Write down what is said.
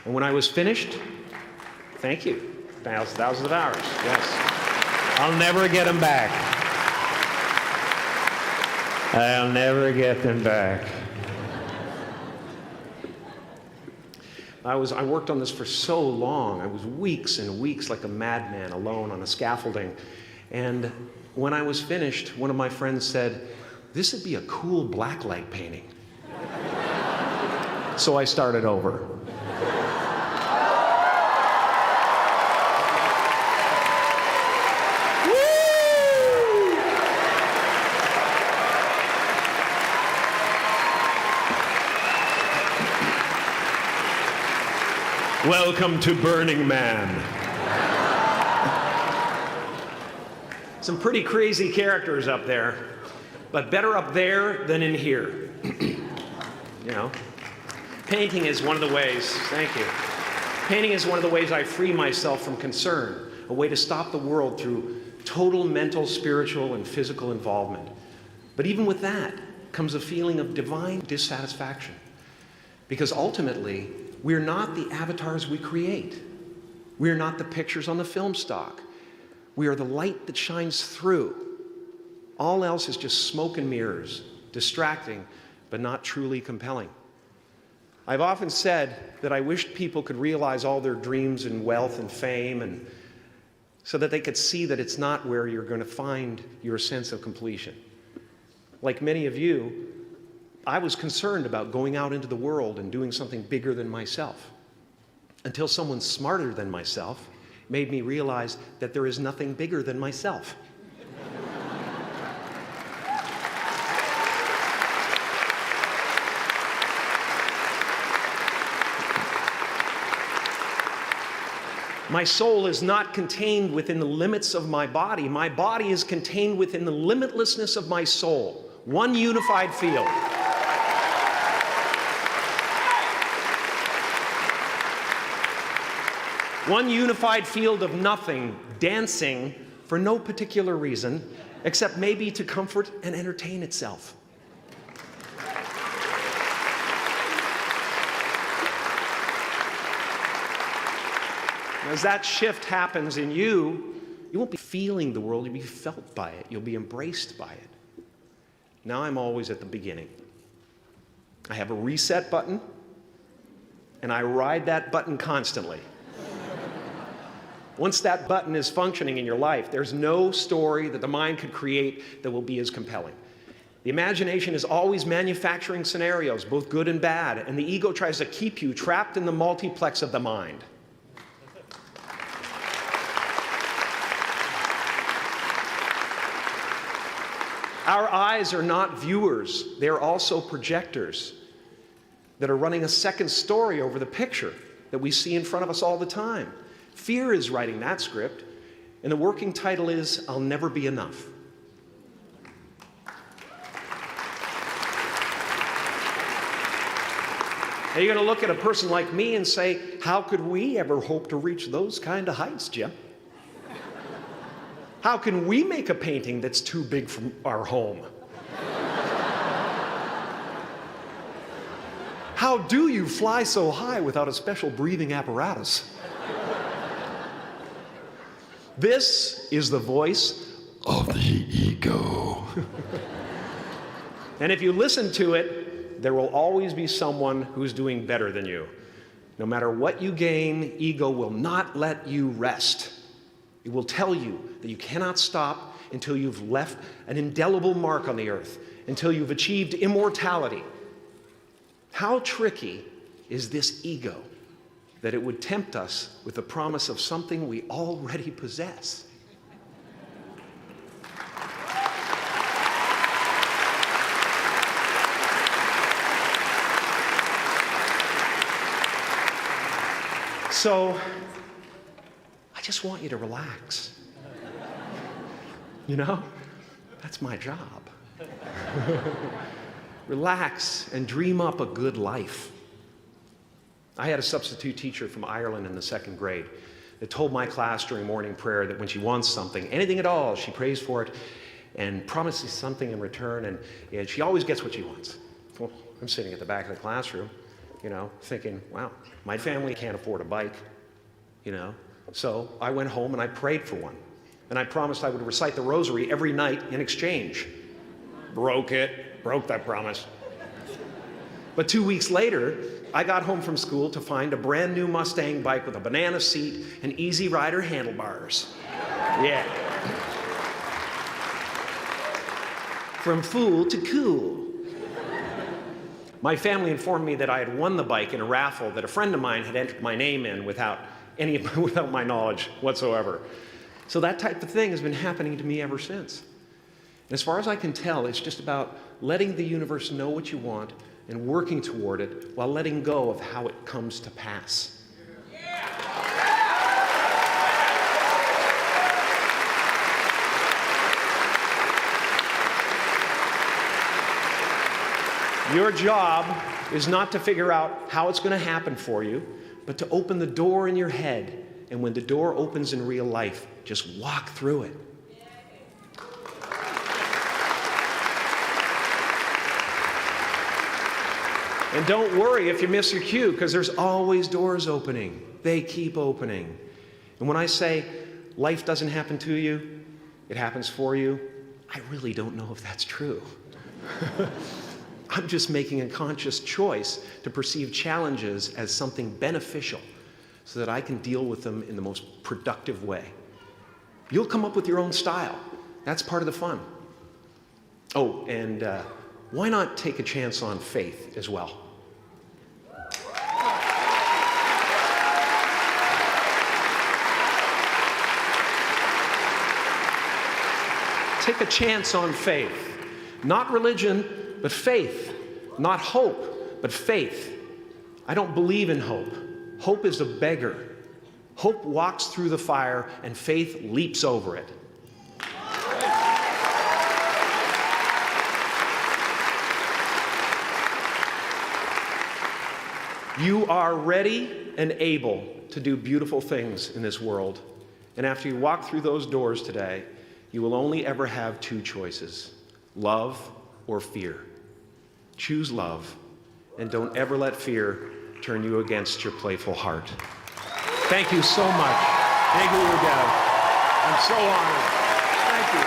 And when I was finished, thank you, thousands of hours, yes. I'll never get them back. I'll never get them back. I worked on this for so long. I was weeks and weeks like a madman alone on the scaffolding. And when I was finished, one of my friends said, "This would be a cool blacklight painting." So I started over. Welcome to Burning Man. Some pretty crazy characters up there, but better up there than in here. You know, painting is one of the ways, thank you. Painting is one of the ways I free myself from concern, a way to stop the world through total mental, spiritual, and physical involvement. But even with that comes a feeling of divine dissatisfaction, because ultimately, we're not the avatars we create. We're not the pictures on the film stock. We are the light that shines through. All else is just smoke and mirrors, distracting, but not truly compelling. I've often said that I wished people could realize all their dreams and wealth and fame, and so that they could see that it's not where you're going to find your sense of completion. Like many of you, I was concerned about going out into the world and doing something bigger than myself, until someone smarter than myself made me realize that there is nothing bigger than myself. My soul is not contained within the limits of my body. My body is contained within the limitlessness of my soul, one unified field. One unified field of nothing, dancing for no particular reason, except maybe to comfort and entertain itself. As that shift happens in you, you won't be feeling the world, you'll be felt by it, you'll be embraced by it. Now I'm always at the beginning. I have a reset button, and I ride that button constantly. Once that button is functioning in your life, there's no story that the mind could create that will be as compelling. The imagination is always manufacturing scenarios, both good and bad, and the ego tries to keep you trapped in the multiplex of the mind. Our eyes are not viewers, they're also projectors that are running a second story over the picture that we see in front of us all the time. Fear is writing that script, and the working title is, "I'll Never Be Enough." Now you're going to look at a person like me and say, "How could we ever hope to reach those kind of heights, Jim? How can we make a painting that's too big for our home? How do you fly so high without a special breathing apparatus?" This is the voice of the ego. And if you listen to it, there will always be someone who's doing better than you. No matter what you gain, ego will not let you rest. It will tell you that you cannot stop until you've left an indelible mark on the earth, until you've achieved immortality. How tricky is this ego that it would tempt us with the promise of something we already possess? So, I just want you to relax. You know, that's my job. Relax and dream up a good life. I had a substitute teacher from Ireland in the second grade that told my class during morning prayer that when she wants something, anything at all, she prays for it and promises something in return, and she always gets what she wants. Well, I'm sitting at the back of the classroom, thinking, wow, my family can't afford a bike, So I went home and I prayed for one. And I promised I would recite the rosary every night in exchange. Broke that promise. But 2 weeks later, I got home from school to find a brand new Mustang bike with a banana seat and Easy Rider handlebars. Yeah. From fool to cool. My family informed me that I had won the bike in a raffle that a friend of mine had entered my name in without my knowledge whatsoever. So that type of thing has been happening to me ever since. And as far as I can tell, it's just about letting the universe know what you want and working toward it while letting go of how it comes to pass. Your job is not to figure out how it's going to happen for you, but to open the door in your head. And when the door opens in real life, just walk through it. And don't worry if you miss your cue, because there's always doors opening. They keep opening. And when I say life doesn't happen to you, it happens for you, I really don't know if that's true. I'm just making a conscious choice to perceive challenges as something beneficial so that I can deal with them in the most productive way. You'll come up with your own style. That's part of the fun. Oh, and why not take a chance on faith as well? Take a chance on faith. Not religion, but faith. Not hope, but faith. I don't believe in hope. Hope is a beggar. Hope walks through the fire, and faith leaps over it. You are ready and able to do beautiful things in this world. And after you walk through those doors today, you will only ever have two choices: love or fear. Choose love, and don't ever let fear turn you against your playful heart. Thank you so much. Thank you, Gav. I'm so honored. Thank you.